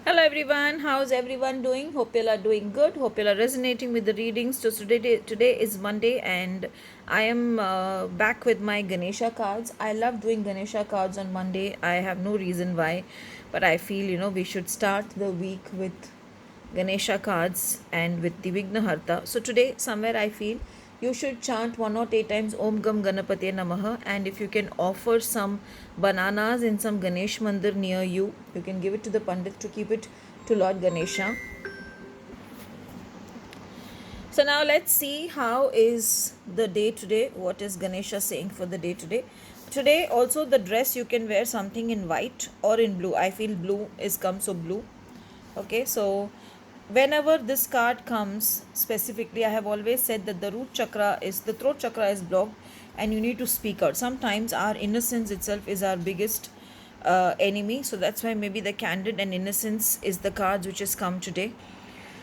Hello everyone, how's everyone doing? Hope you all are doing good. Hope you all are resonating with the readings. So today is Monday and I am back with my Ganesha cards. I love doing Ganesha cards on Monday. I have no reason why, but I feel we should start the week with Ganesha cards and with the Vignaharta. So today somewhere I feel you should chant 108 times Om Gam Ganapate Namaha, and if you can offer some bananas in some Ganesh Mandir near you, you can give it to the Pandit to keep it to Lord Ganesha. So now let's see how is the day today. What is Ganesha saying for the day today? Today also the dress you can wear something in white or in blue. I feel blue is come so blue. Okay, so whenever this card comes specifically, I have always said that the throat chakra is blocked and you need to speak out. Sometimes our innocence itself is our biggest enemy, so that's why maybe the candid and innocence is the cards which has come today.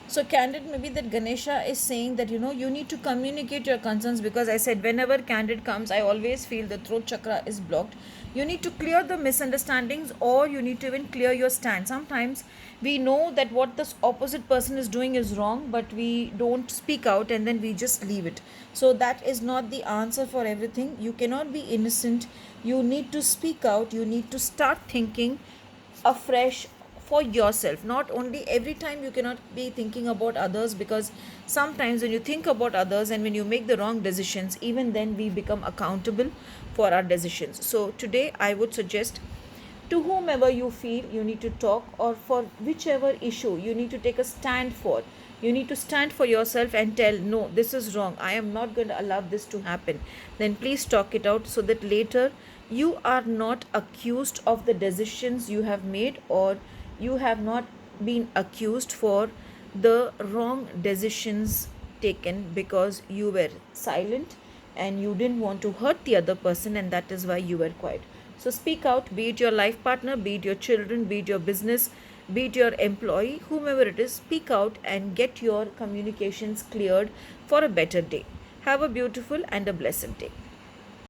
So candid, maybe that Ganesha is saying that you need to communicate your concerns, because I said whenever candid comes, I always feel the throat chakra is blocked. You need to clear the misunderstandings, or you need to even clear your stand. Sometimes we know that what the opposite person is doing is wrong, but we don't speak out and then we just leave it. So that is not the answer for everything. You cannot be innocent. You need to speak out. You need to start thinking afresh for yourself. Not only every time you cannot be thinking about others, because sometimes when you think about others and when you make the wrong decisions, even then we become accountable for our decisions. So today I would suggest, to whomever you feel you need to talk, or for whichever issue you need to take a stand for, you need to stand for yourself and tell, no, this is wrong, I am not going to allow this to happen. Then please talk it out, so that later you are not accused of the decisions you have made, or you have not been accused for the wrong decisions taken because you were silent and you didn't want to hurt the other person, and that is why you were quiet. So speak out, be it your life partner, be it your children, be it your business, be it your employee, whomever it is, speak out and get your communications cleared for a better day. Have a beautiful and a blessed day.